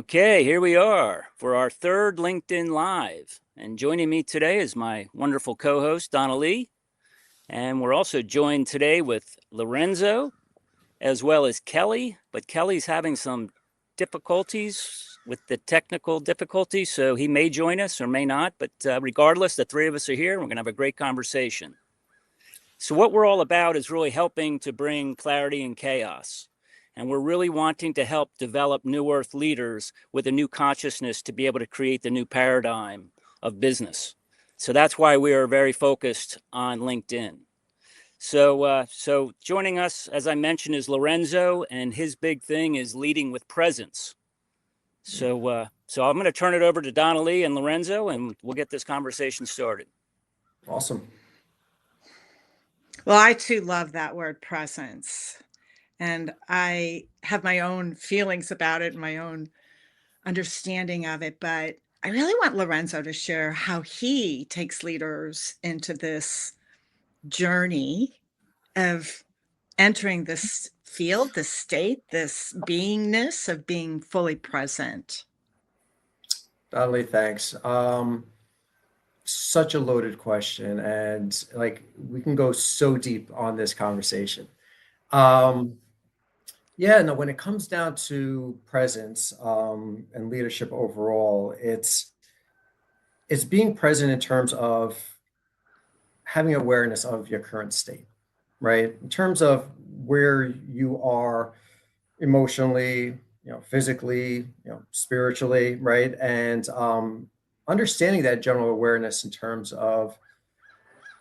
Okay, here we are for our third LinkedIn Live. And joining me today is my wonderful co host, Donna Lee. And we're also joined today with Lorenzo as well as Kelly. But Kelly's having some difficulties with the technical difficulties, so he may join us or may not. But regardless, the three of us are here and we're going to have a great conversation. So, what we're all about is really helping to bring clarity and chaos. And we're really wanting to help develop New Earth leaders with a new consciousness to be able to create the new paradigm of business. So that's why we are very focused on LinkedIn. So joining us, as I mentioned, is Lorenzo, and his big thing is leading with presence. So I'm going to turn it over to Donna Lee and Lorenzo, and we'll get this conversation started. Awesome. Well, I too love that word presence. And I have my own feelings about it, my own understanding of it. But I really want Lorenzo to share how he takes leaders into this journey of entering this field, this state, this beingness of being fully present. Donnelly, thanks. Such a loaded question, and like we can go so deep on this conversation. Um, yeah, no, when it comes down to presence and leadership overall, it's being present in terms of having awareness of your current state, right? In terms of where you are emotionally, physically, spiritually, right? And understanding that general awareness in terms of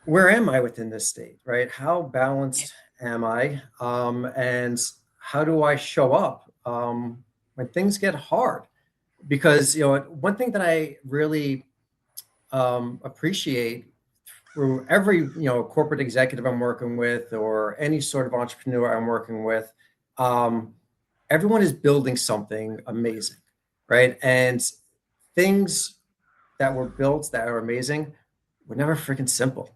where am I within this state, right? How balanced am I? And how do I show up when things get hard? Because, one thing that I really appreciate through every, corporate executive I'm working with or any sort of entrepreneur I'm working with, um, everyone is building something amazing, right? And things that were built that are amazing were never freaking simple,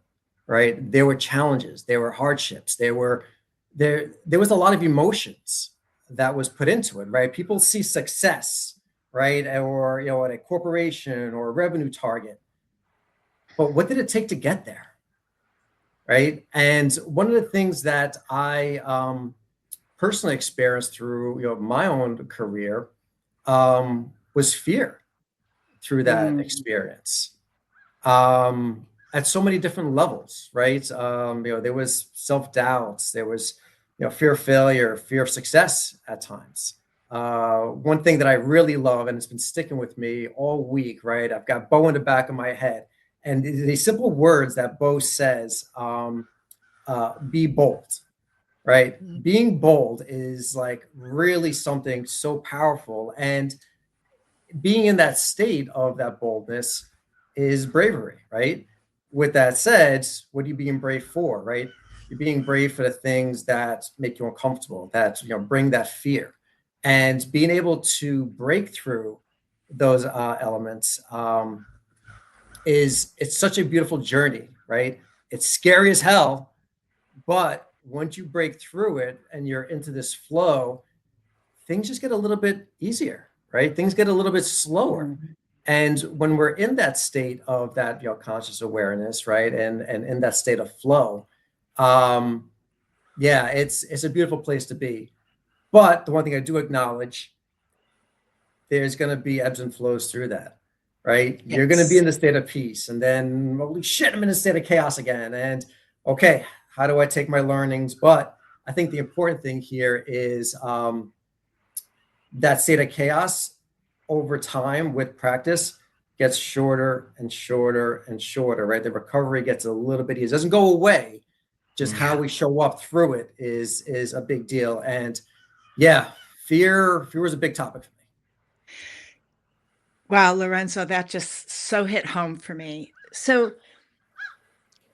right? There were challenges, there were hardships, there was a lot of emotions that was put into it, right? People see success, right? Or at a corporation or a revenue target. But what did it take to get there? Right. And one of the things that I personally experienced through my own career was fear through that Mm. experience at so many different levels, right? There was self-doubts, there was fear of failure, fear of success at times. One thing that I really love, and it's been sticking with me all week, right? I've got Bo in the back of my head, and these simple words that Bo says, be bold, right? Mm. Being bold is like really something so powerful. And being in that state of that boldness is bravery, right? With that said, what are you being brave for, right? You're being brave for the things that make you uncomfortable, that bring that fear, and being able to break through those elements is it's such a beautiful journey, right? It's scary as hell, but once you break through it and you're into this flow, things just get a little bit easier, right? Things get a little bit slower. Mm. And when we're in that state of that conscious awareness, right, and in that state of flow, um, yeah, it's a beautiful place to be. But the one thing I do acknowledge, there's going to be ebbs and flows through that, right? You're going to be Yes. in the state of peace, and then holy shit, I'm in a state of chaos again. And okay, how do I take my learnings? But I think the important thing here is that state of chaos over time with practice gets shorter and shorter and shorter, right? The recovery gets a little bit easier. It doesn't go away. Just how Yeah. we show up through it is a big deal. And yeah, fear was a big topic for me. Wow, Lorenzo, that just so hit home for me. So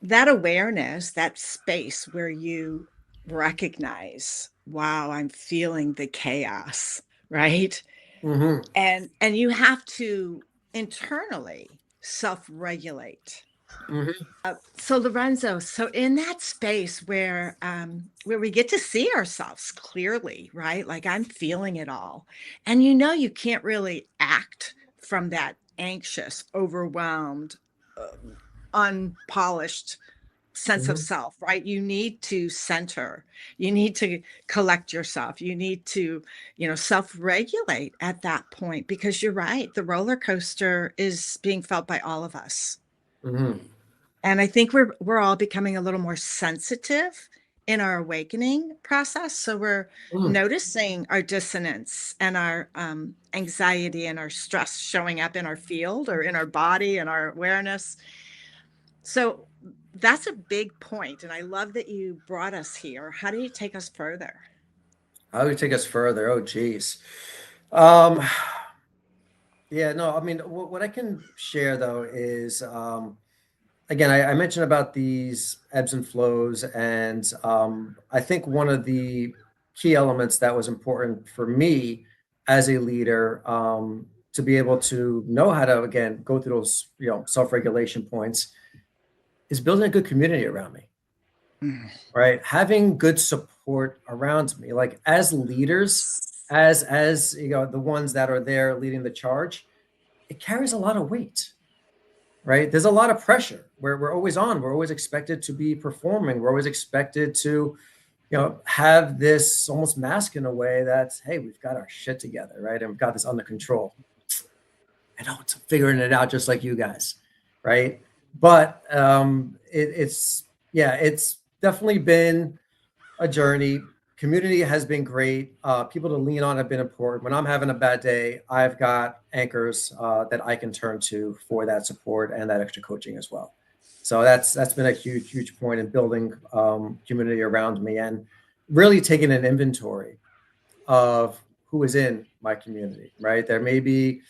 that awareness, that space where you recognize, wow, I'm feeling the chaos, right? Mm-hmm. And you have to internally self-regulate. Mhm. So Lorenzo, so in that space where we get to see ourselves clearly, right? Like I'm feeling it all. And you can't really act from that anxious, overwhelmed, unpolished sense of Mhm. self, right? You need to center. You need to collect yourself. You need to, self-regulate at that point because you're right. The roller coaster is being felt by all of us. Mhm. And I think we're all becoming a little more sensitive in our awakening process. So we're Mm. noticing our dissonance and our anxiety and our stress showing up in our field or in our body and our awareness. So that's a big point, and I love that you brought us here. How do you take us further? How do we take us further? Oh, geez. Um, yeah, no, I mean, what I can share though is, again, I mentioned about these ebbs and flows, and I think one of the key elements that was important for me as a leader, to be able to know how to, again, go through those, self-regulation points, is building a good community around me. Mm. Right? Having good support around me, like as leaders, as the ones that are there leading the charge, it carries a lot of weight, right? There's a lot of pressure. We're always on. We're always expected to be performing. We're always expected to, have this almost mask in a way that's, hey, we've got our shit together, right? And we've got this under control. I know it's figuring it out just like you guys, right? But it's yeah, it's definitely been a journey. Community has been great. People to lean on have been important. When I'm having a bad day, I've got anchors that I can turn to for that support and that extra coaching as well. So that's been a huge point in building community around me and really taking an inventory of who is in my community. Right, there may be,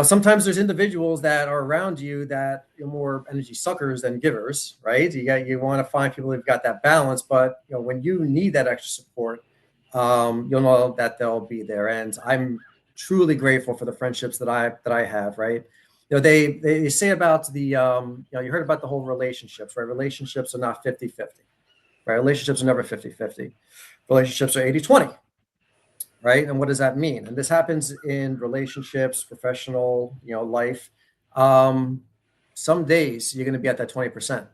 sometimes there's individuals that are around you that you're more energy suckers than givers, right? You want to find people who've got that balance, but when you need that extra support, you'll know that they'll be there. And I'm truly grateful for the friendships that I have, right? They say about the you heard about the whole relationships, right? Relationships are not 50-50, right? Relationships are never 50-50. Relationships are 80-20. Right? And what does that mean? And this happens in relationships, professional, life. Um, some days you're going to be at that 20%,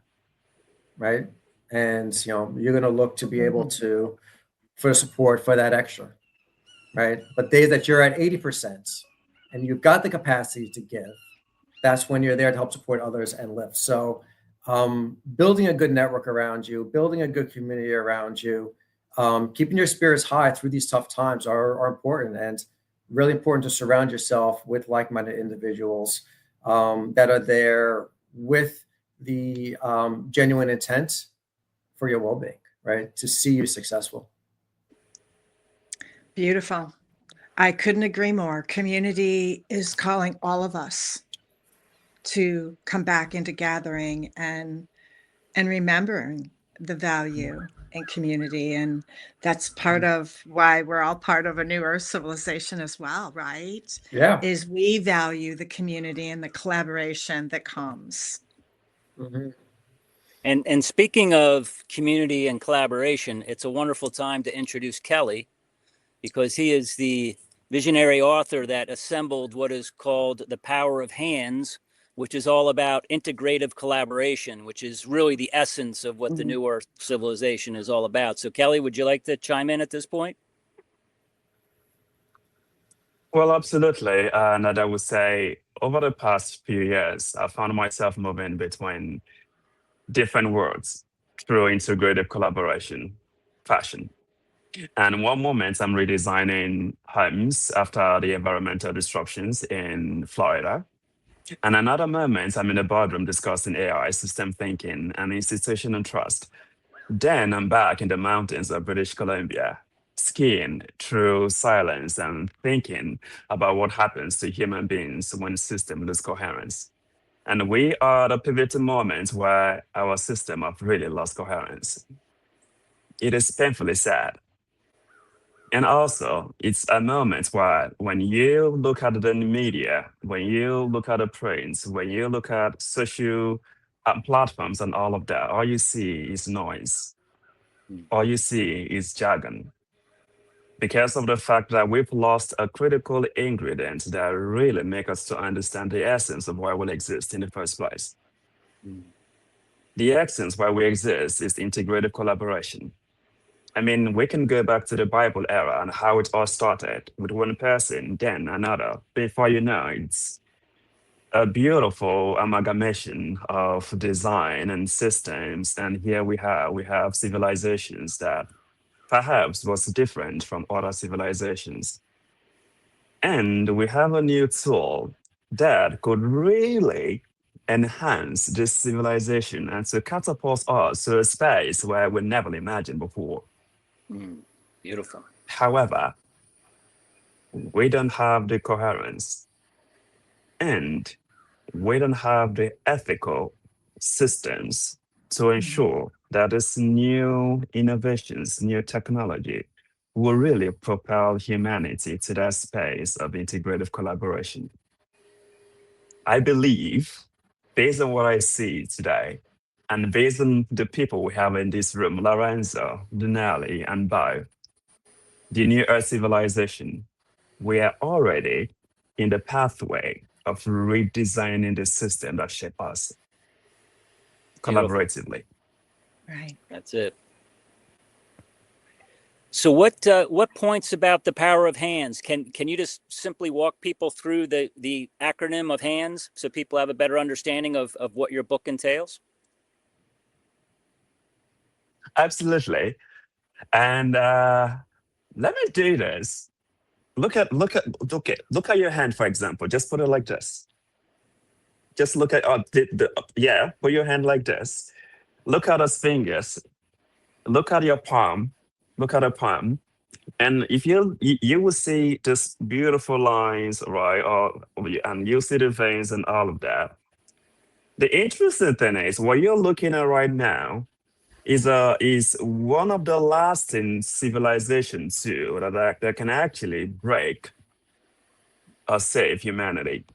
right? And you're going to look to be able to for support for that extra, right? But days that you're at 80% and you've got the capacity to give, that's when you're there to help support others and lift. So, building a good network around you, building a good community around you, keeping your spirits high through these tough times are important, and really important to surround yourself with like-minded individuals that are there with the genuine intent for your well-being, right? To see you successful. Beautiful. I couldn't agree more. Community is calling all of us to come back into gathering and remembering the value in community. And that's part of why we're all part of a new earth civilization as well, right? Yeah. Is we value the community and the collaboration that comes. Mhm. And speaking of community and collaboration, it's a wonderful time to introduce Kelly because he is the visionary author that assembled what is called The Power of Hands, which is all about integrative collaboration, which is really the essence of what the Mhm. New Earth civilization is all about. So, Kelly, would you like to chime in at this point? Well, absolutely. And I would say over the past few years, I found myself moving between different worlds through integrative collaboration, fashion. And one moment, I'm redesigning homes after the environmental disruptions in Florida. And another moment, I'm in a boardroom discussing AI, system thinking, and institutional trust. Then I'm back in the mountains of British Columbia, skiing through silence and thinking about what happens to human beings when system lose coherence. And we are at a pivotal moment where our system have really lost coherence. It is painfully sad. And also, it's a moment where when you look at the media, when you look at the prints, when you look at social platforms and all of that, all you see is noise. Mm. All you see is jargon. Because of the fact that we've lost a critical ingredient that really make us to understand the essence of why we exist in the first place. Mm. The essence why we exist is integrative collaboration. I mean, we can go back to the Bible era and how it all started with one person, then another. Before you know, it's a beautiful amalgamation of design and systems. And here we have civilizations that perhaps was different from other civilizations. And we have a new tool that could really enhance this civilization and to catapult us to a space where we never imagined before. Mm. Beautiful. However, we don't have the coherence and we don't have the ethical systems to ensure that this new innovations, new technology will really propel humanity to that space of integrative collaboration. I believe, based on what I see today, and based on the people we have in this room, Lorenzo, Denali, and Bo, the New Earth civilization, we are already in the pathway of redesigning the system that shape us Beautiful. collaboratively. Right. That's it. So what points about the power of hands? Can you just simply walk people through the acronym of hands so people have a better understanding of what your book entails? Absolutely. And let me do this. Look at your hand, for example. Just put it like this. Just look at yeah, put your hand like this. Look at his fingers. Look at your palm. Look at a palm. And if you will see this beautiful lines, right? And you'll see the veins and all of that. The interesting thing is what you're looking at right now is one of the lasting civilizations too that can actually break or save humanity.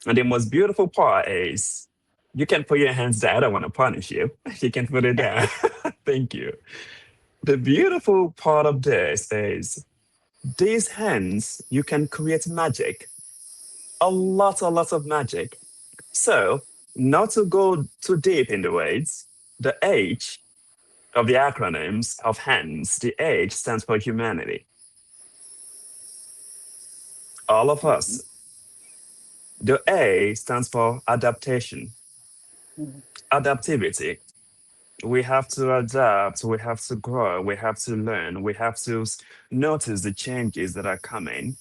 And the most beautiful part is you can put your hands down. I don't want to punish you. You can put it down. Thank you. The beautiful part of this is these hands, you can create magic, a lot of magic. So, not to go too deep in the words, the H of the acronyms of hands, the H stands for humanity. All of us. The A stands for adaptation, adaptivity. We have to adapt, we have to grow, we have to learn, we have to notice the changes that are coming,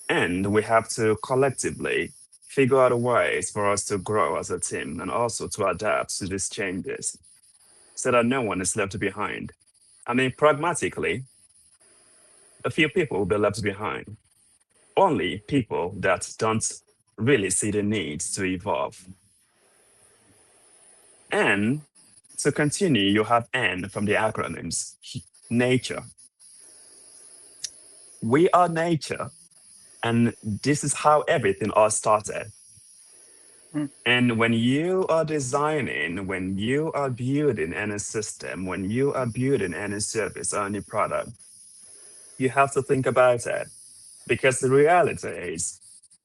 and we have to collectively figure out ways for us to grow as a team and also to adapt to these changes so that no one is left behind. I mean, pragmatically, a few people will be left behind. Only people that don't really see the need to evolve. And to continue, you have N from the acronyms, nature. We are nature, and this is how everything all started. Mm. And when you are designing, when you are building any system, when you are building any service or any product, you have to think about it. Because the reality is,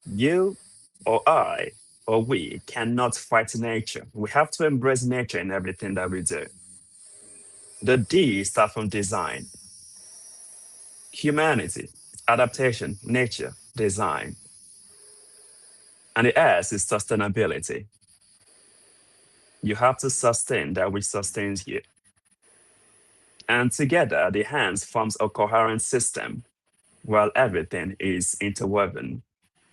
you or I or we cannot fight nature. We have to embrace nature in everything that we do. The D starts from design, humanity, adaptation, nature, design. And the S is sustainability. You have to sustain that which sustains you. And together, the hands forms a coherent system while everything is interwoven.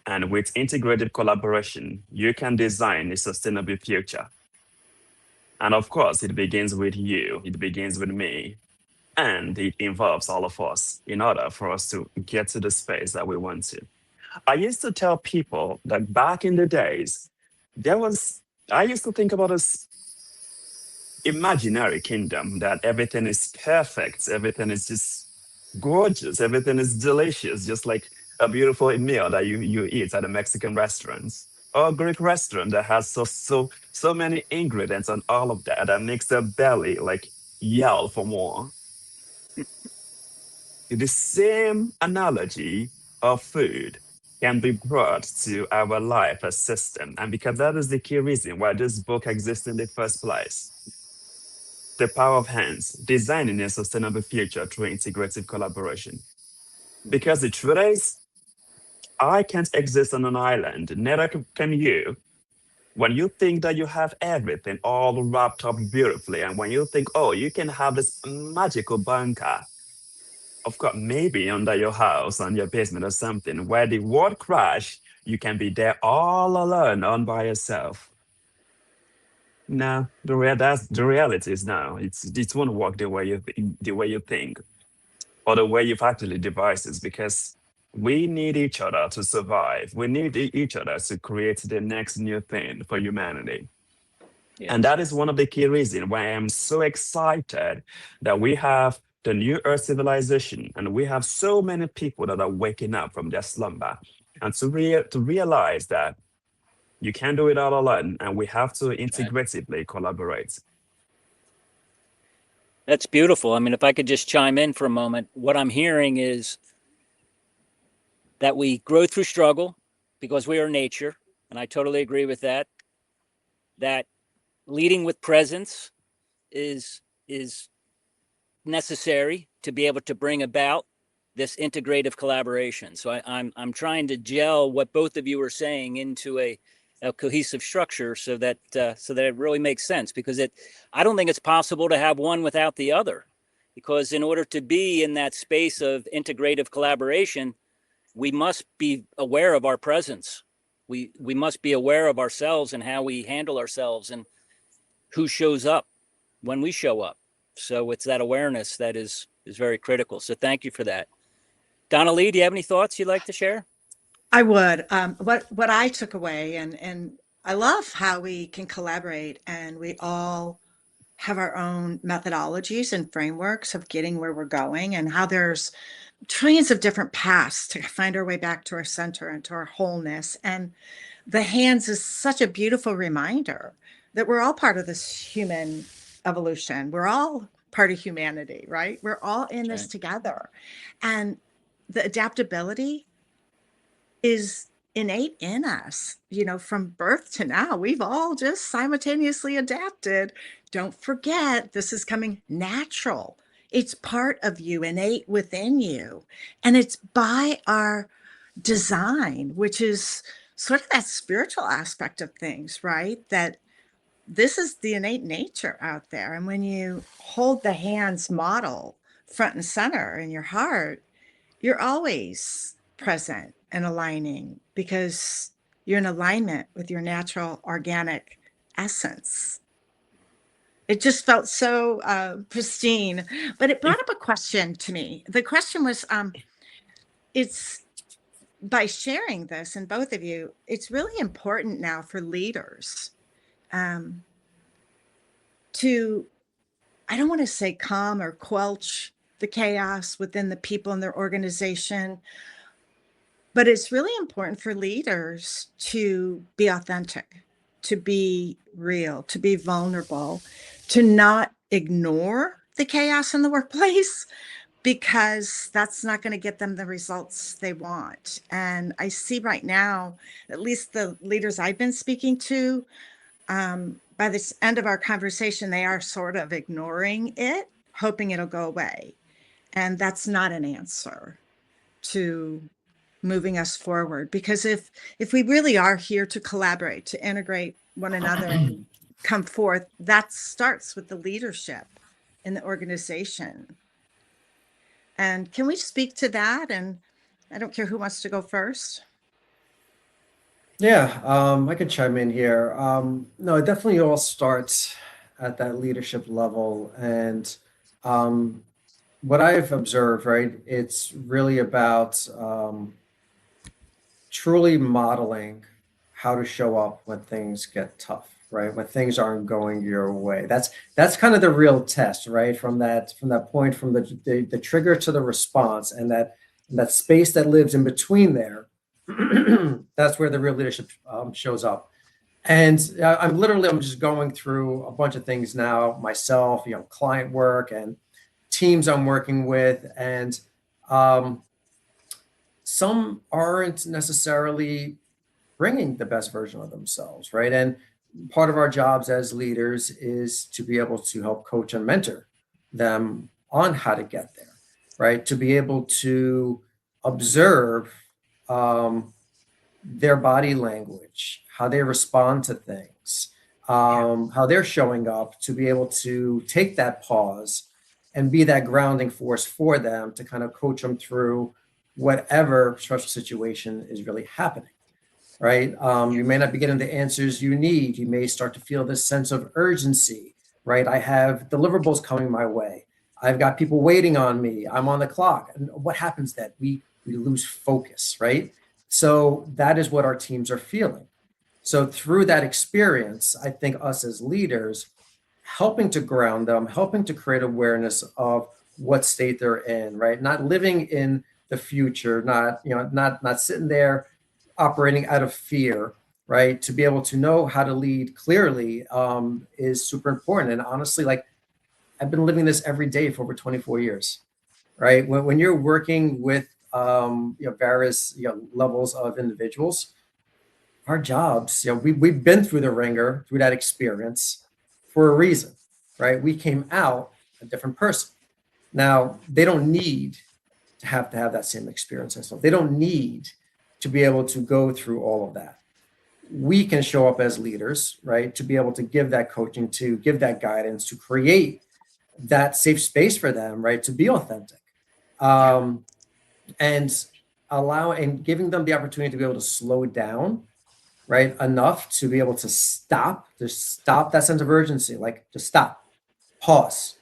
And with integrated collaboration, you can design a sustainable future. And of course, it begins with you, it begins with me, and it involves all of us in order for us to get to the space that we want to. I used to tell people that back in the days, I used to think about this imaginary kingdom that everything is perfect, everything is just gorgeous, everything is delicious, just like a beautiful meal that you eat at a Mexican restaurant. or a Greek restaurant that has so many ingredients and all of that that makes their belly like yell for more. The same analogy of food can be brought to our life as system, and because that is the key reason why this book exists in the first place. The power of hands, designing a sustainable future through integrative collaboration. Because the truth is, I can't exist on an island, neither can you. When you think that you have everything all wrapped up beautifully, and when you think, oh, you can have this magical bunker, of course, maybe under your house, on your basement or something, where the world crash, you can be there all alone, on by yourself. No, that's the reality is now. It won't work the way you think, or the way you've actually devised it, because we need each other to survive. We need each other to create the next new thing for humanity. Yeah. And that is one of the key reasons why I'm so excited that we have the new Earth civilization, and we have so many people that are waking up from their slumber, and to realize that you can't do it all alone, and we have to Right. integratively collaborate. That's beautiful. I mean, if I could just chime in for a moment, what I'm hearing is that we grow through struggle because we are nature, and I totally agree with that. That leading with presence is necessary to be able to bring about this integrative collaboration. So I'm trying to gel what both of you are saying into a cohesive structure so that it really makes sense, because I don't think it's possible to have one without the other, because in order to be in that space of integrative collaboration, we must be aware of our presence. We must be aware of ourselves and how we handle ourselves and who shows up when we show up. So it's that awareness that is very critical. So thank you for that. Donna Lee, do you have any thoughts you'd like to share? I would. What I took away, and I love how we can collaborate and we all have our own methodologies and frameworks of getting where we're going, and how there's trillions of different paths to find our way back to our center and to our wholeness. And the hands is such a beautiful reminder that we're all part of this human evolution. We're all part of humanity, right? We're all in That's this right. together. And the adaptability is innate in us, from birth to now. We've all just simultaneously adapted. Don't forget, this is coming natural. It's part of you, innate within you. And it's by our design, which is sort of that spiritual aspect of things, right? That this is the innate nature out there. And when you hold the hands model front and center in your heart, you're always present and aligning because you're in alignment with your natural organic essence. It just felt so pristine, but it brought up a question to me. The question was, it's by sharing this, and both of you, it's really important now for leaders um, to, I don't want to say calm or quelch the chaos within the people in their organization, but it's really important for leaders to be authentic, to be real, to be vulnerable, to not ignore the chaos in the workplace, because that's not going to get them the results they want. And I see right now, at least the leaders I've been speaking to, by this end of our conversation, they are sort of ignoring it, hoping it'll go away. And that's not an answer to moving us forward, because if we really are here to collaborate, to integrate one another and come forth, that starts with the leadership in the organization. And can we speak to that? And I don't care who wants to go first. Yeah, I could chime in here. No, it definitely all starts at that leadership level. And what I've observed, right, it's really about truly modeling how to show up when things get tough, right? When things aren't going your way. That's kind of the real test, right? From that point, from the trigger to the response, and that space that lives in between there. That's where the real leadership shows up. And I'm just going through a bunch of things now myself, client work and teams I'm working with, and um, some aren't necessarily bringing the best version of themselves, right? And part of our jobs as leaders is to be able to help coach and mentor them on how to get there, right? To be able to observe um, their body language, how they respond to things, how they're showing up, to be able to take that pause and be that grounding force for them to kind of coach them through whatever stressful situation is really happening, right? You may not be getting the answers you need. You may start to feel this sense of urgency, right? I have deliverables coming my way. I've got people waiting on me. I'm on the clock. And what happens then? We lose focus, right? So that is what our teams are feeling. So through that experience, I think us as leaders, helping to ground them, helping to create awareness of what state they're in, right? Not living in the future, not sitting there operating out of fear, right? To be able to know how to lead clearly is super important. And honestly, like, I've been living this every day for over 24 years, right? When you're working with various levels of individuals, our jobs, we've been through the ringer, through that experience for a reason, right? We came out a different person. Now, they don't need to have that same experience and stuff. They don't need to be able to go through all of that. We can show up as leaders, right? To be able to give that coaching, to give that guidance, to create that safe space for them, right? To be authentic. And giving them the opportunity to be able to slow down, right? Enough to be able to stop that sense of urgency, like just stop, pause,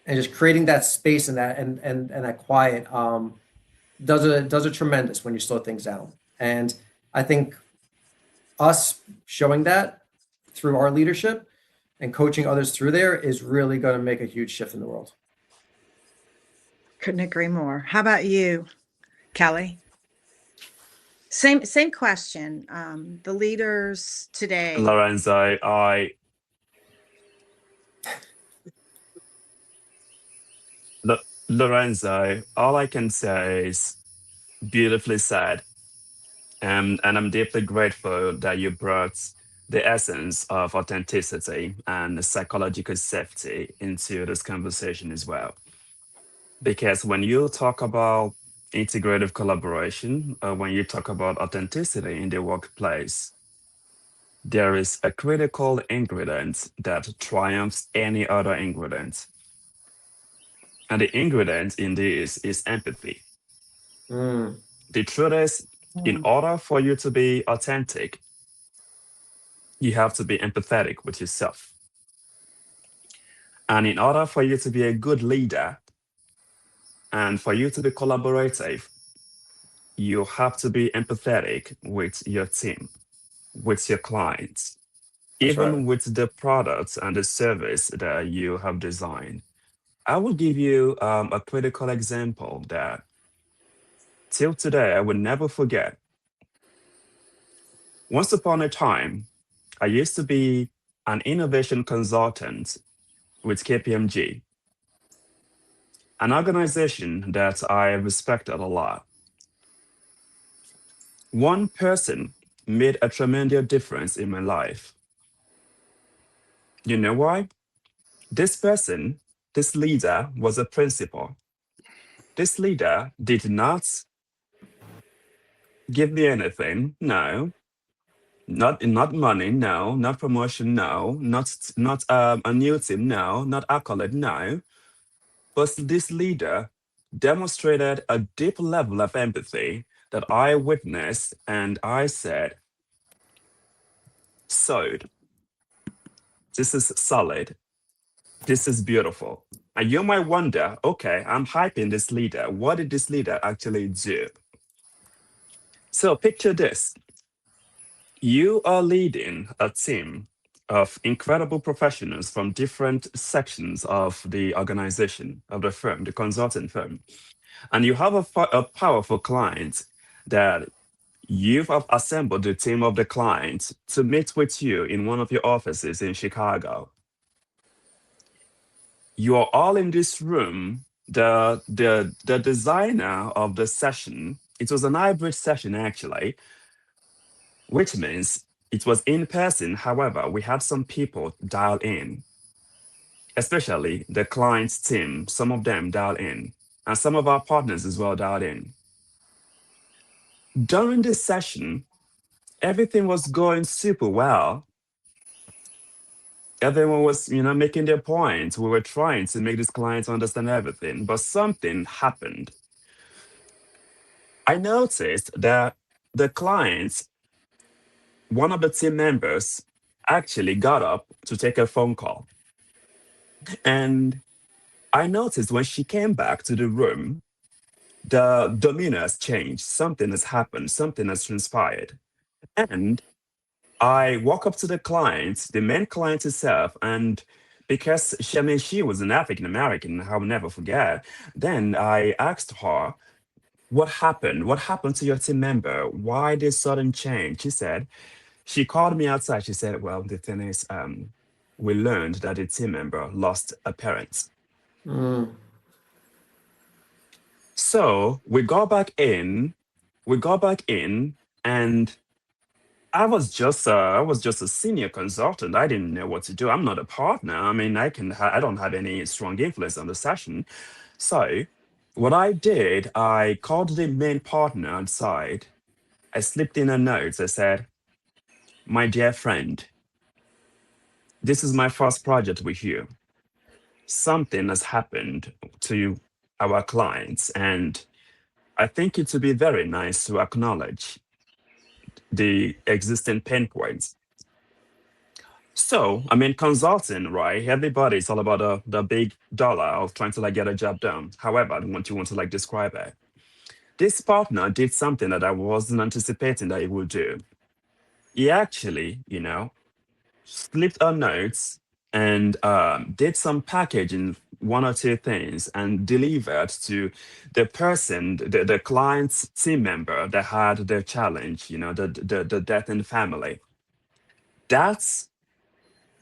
and just creating that space and that quiet does a tremendous when you slow things down. And I think us showing that through our leadership and coaching others through there is really going to make a huge shift in the world. Couldn't agree more. How about you, Kelly? Same question. The leaders today. Lorenzo, Lorenzo, all I can say is beautifully said. And I'm deeply grateful that you brought the essence of authenticity and psychological safety into this conversation as well. Because when you talk about integrative collaboration, or when you talk about authenticity in the workplace, there is a critical ingredient that triumphs any other ingredient. And the ingredient in this is empathy. Mm. The truth is, in order for you to be authentic, you have to be empathetic with yourself. And in order for you to be a good leader and for you to be collaborative, you have to be empathetic with your team, with your clients, That's even right. with the products and the service that you have designed. I will give you a critical example that till today I will never forget. Once upon a time, I used to be an innovation consultant with KPMG, an organization that I respected a lot. One person made a tremendous difference in my life. You know why? This person, this leader, was a principal. This leader did not give me anything. No, not money. No, not promotion. No, not a new team. No, not accolade. No, but this leader demonstrated a deep level of empathy that I witnessed, and I said, "Sold. This is solid. This is beautiful." And you might wonder, okay, I'm hyping this leader. What did this leader actually do? So picture this. You are leading a team of incredible professionals from different sections of the organization, of the firm, the consulting firm. and you have a powerful client that you've assembled the team of the client to meet with you in one of your offices in Chicago. You are all in this room. The designer of the session, it was an hybrid session actually, which means it was in person. However, we had some people dial in, especially the client's team. Some of them dialed in, and some of our partners as well dialed in. During this session, everything was going super well. Everyone was, making their points. We were trying to make these clients understand everything, but something happened. I noticed that the clients, one of the team members, actually got up to take a phone call. And I noticed when she came back to the room, the demeanor has changed. Something has happened. Something has transpired. And I walk up to the client, the main client herself, and because she was an African American, I will never forget. Then I asked her, "What happened? What happened to your team member? Why this sudden change?" She called me outside. She said, "Well, the thing is, we learned that a team member lost a parent." Mm. So we got back in. And I was just a senior consultant. I didn't know what to do. I'm not a partner. I mean, I don't have any strong influence on the session. So what I did, I called the main partner outside. I slipped in a note. I said, "My dear friend, this is my first project with you. Something has happened to our clients, and I think it would be very nice to acknowledge the existing pain points." So, I mean, consulting, right? Everybody's all about the big dollar of trying to like get a job done. However, what you want to like describe it. This partner did something that I wasn't anticipating that he would do. He actually, slipped our notes and did some packaging, one or two things, and delivered to the person, the client's team member that had their challenge, the death in the family. That's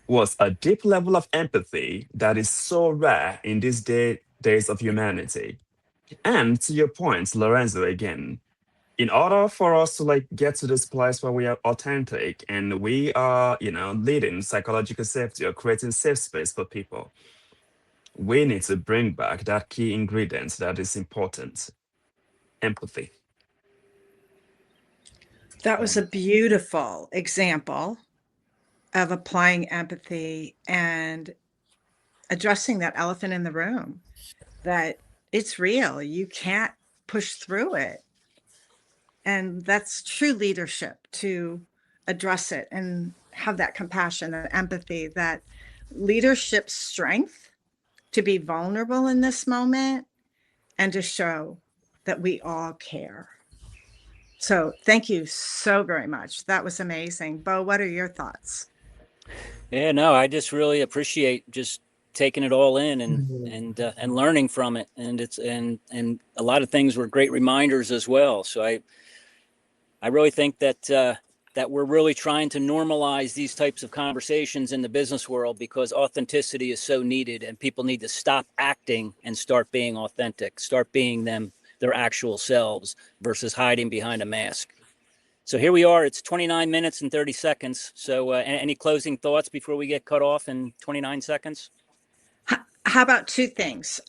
was a deep level of empathy that is so rare in these days of humanity. And to your point, Lorenzo, again, in order for us to like get to this place where we are authentic and we are, leading psychological safety or creating safe space for people, we need to bring back that key ingredient that is important: empathy. That was a beautiful example of applying empathy and addressing that elephant in the room, that it's real. You can't push through it. And that's true leadership, to address it and have that compassion and empathy, that leadership strength to be vulnerable in this moment and to show that we all care. So thank you so very much. That was amazing. Bo, what are your thoughts? Yeah, no, I just really appreciate just taking it all in and learning from it. And and a lot of things were great reminders as well. So I really think that that we're really trying to normalize these types of conversations in the business world, because authenticity is so needed, and people need to stop acting and start being authentic, start being their actual selves versus hiding behind a mask. So here we are. It's 29 minutes and 30 seconds. So any closing thoughts before we get cut off in 29 seconds? How about two things?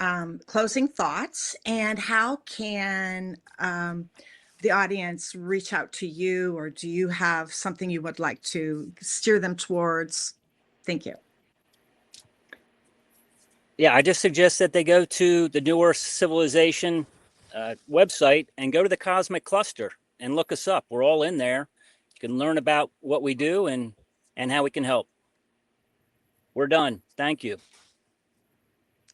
Closing thoughts, and how can the audience reach out to you, or do you have something you would like to steer them towards? Thank you. Yeah, I just suggest that they go to the New Earth Civilization website and go to the Cosmic Cluster and look us up. We're all in there. You can learn about what we do and how we can help. We're done. Thank you.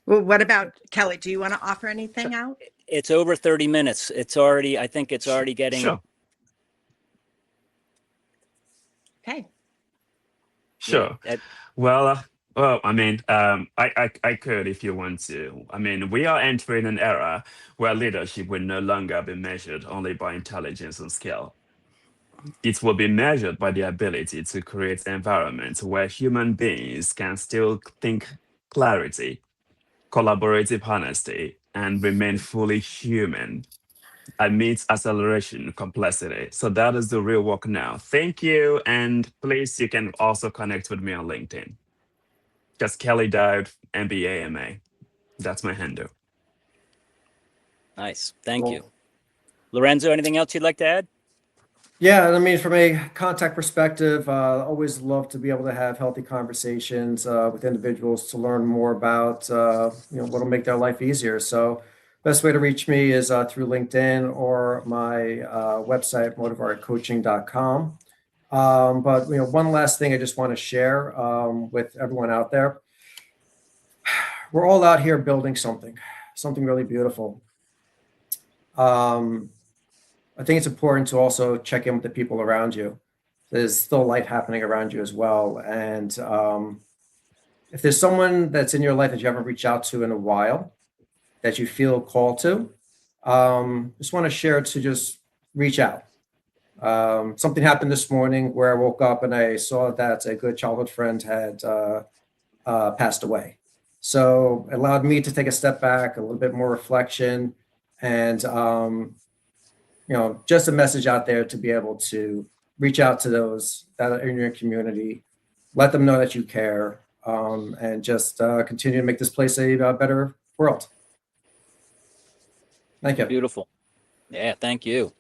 Well, what about Kelly? Do you want to offer anything out? It's over 30 minutes. I think it's already getting. Sure. Okay. Sure. Yeah, Well, Well, I mean, I could if you want to. I mean, we are entering an era where leadership will no longer be measured only by intelligence and skill. It will be measured by the ability to create environments where human beings can still think clarity, collaborative honesty, and remain fully human amidst acceleration complexity. So that is the real work now. Thank you. And please, you can also connect with me on LinkedIn. Just Kelly Dowd, MBA MA. That's my handle. Nice. Thank Well, you. Lorenzo, anything else you'd like to add? yeah, I mean, from a contact perspective, always love to be able to have healthy conversations with individuals to learn more about, what'll make their life easier. So, best way to reach me is through LinkedIn or my website, motivarecoaching.com. But one last thing I just want to share with everyone out there. We're all out here building something really beautiful. I think it's important to also check in with the people around you. There's still life happening around you as well. And if there's someone that's in your life that you haven't reached out to in a while, that you feel called to, just want to share to just reach out. Something happened this morning where I woke up and I saw that a good childhood friend had passed away. So it allowed me to take a step back, a little bit more reflection, and just a message out there to be able to reach out to those that are in your community, let them know that you care, and just continue to make this place a better world. Thank you. Beautiful. Yeah, thank you.